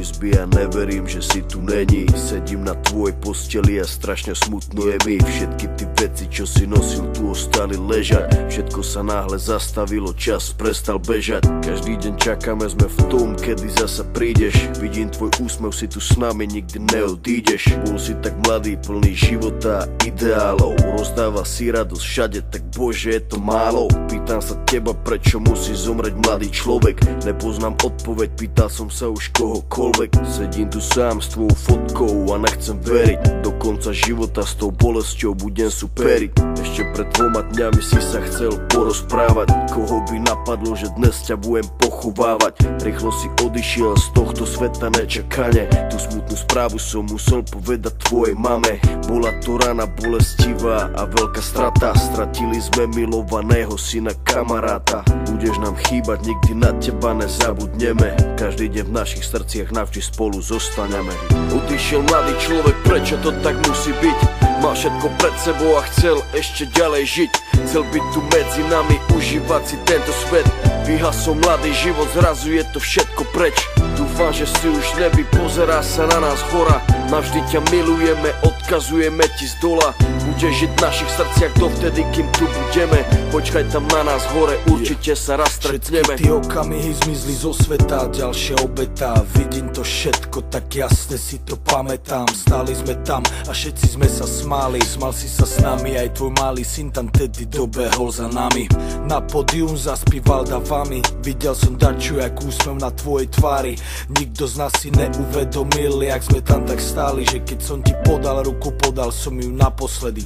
izby a neverím, že si tu není. Sedím na tvojej posteli a strašne smutno je mi. Všetky ty veci, čo si nosil, tu ostali ležať. Všetko sa náhle zastavilo, čas prestal bežať. Každý deň čakáme, sme v tom, kedy zasa prídeš. Vidím tvoj úsmev, si tu s nami, nikdy neodídeš. Bol si tak mladý, plný života a ideálov. Rozdáva si radosť všade, tak bože, je to málo. Pýtam sa teba, prečo musí zomrieť mladý človek. Nepoznám odpoveď, pýtal som sa už kohokoľvek. Sedím tu sám s tvojou fotkou a nechcem veriť. Do konca života s tou bolesťou budem superiť. Ešte pred 2 dňami si sa chcel porozprávať. Koho by napadlo, že dnes ťa budem pochovávať. Rýchlo si odišiel z tohto sveta nečakane. Tú smutnú správu som musel povedať tvojej mame. Bola to rana bolestivá a veľká strata. Stratili sme milovaného syna, kamaráta. Budeš nám chýbať, nikdy na teba nezabudneme. Každý deň v našich srdciach navždy spolu zostaneme. Odišiel mladý človek, prečo to tak musí byť? Mal všetko pred sebou a chcel ešte ďalej žiť. Chcel byť tu medzi nami, užívať si tento svet. Vyhasol mladý život, zrazu je to všetko preč. Dúfam, že si už nebi, pozerá sa na nás hora. Navždy ťa milujeme, odkazujeme ti z dola. Budeš žiť v našich srdciach dovtedy, kým tu budeme. Počkaj tam na nás hore, určite sa raz stretneme. Všetky tie okamihy zmizli zo sveta, ďalšia obeta. Vidím to všetko, tak jasne si to pamätám. Stáli sme tam a všetci sme sa smáli. Smal si sa s nami, aj tvoj malý syn tam tedy dobehol za nami. Na pódium zaspíval davami. Videl som daču, jak úsmev na tvojej tvári. Nikto z nás si neuvedomil, jak sme tam tak stáli, že keď som ti podal ruku, podal som ju naposledy.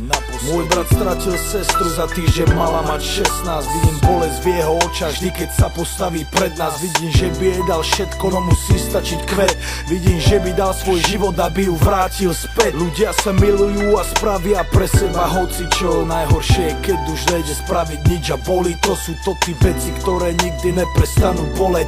Môj brat stratil sestru, za týždeň mala mať 16. Vidím bolesť v jeho očách, vždy keď sa postaví pred nás. Vidím, že by jej dal všetko, no musí stačiť kvet. Vidím, že by dal svoj život, aby ju vrátil späť. Ľudia sa milujú a spravia pre seba hocičo. Najhoršie je, keď už nejde spraviť nič a boli. To sú to tí veci, ktoré nikdy neprestanú boleť.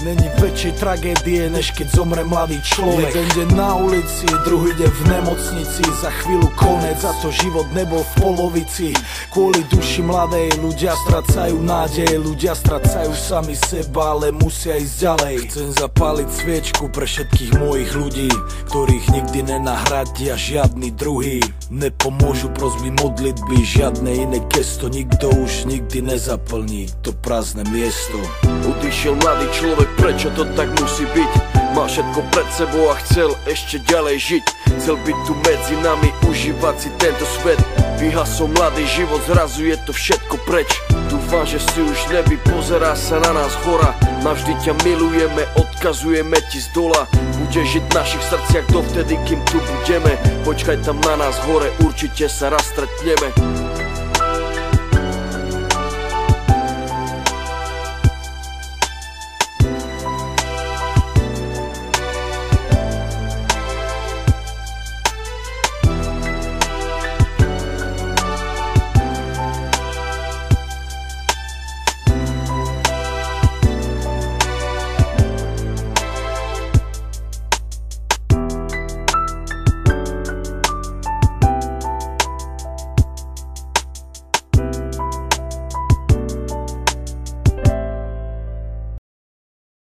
Není väčšej tragédie, než keď zomre mladý človek. Jeden deň na ulici, druhý deň v nemocnici. Za chvíľu konec, za to život nebol v polovici. Kvôli duši mladej ľudia stracajú nádej. Ľudia stracajú sami seba, ale musia ísť ďalej. Chcem zapáliť sviečku pre všetkých mojich ľudí, ktorých nikdy nenahradia žiadny druhý. Nepomôžu prosby modlitby, žiadne iné gesto. Nikto už nikdy nezaplní to prázdne miesto. Odišiel mladý človek, prečo to tak musí byť? Mal všetko pred sebou a chcel ešte ďalej žiť. Chcel byť tu medzi nami, užívať si tento svet. Vyhasol mladý život, zrazu je to všetko preč. Dúfam, že si už nebi, pozerá sa na nás hora. Navždy ťa milujeme, odkazujeme ti z dola. Budeš žiť v našich srdciach dovtedy, kým tu budeme. Počkaj tam na nás hore, určite sa raz stretneme.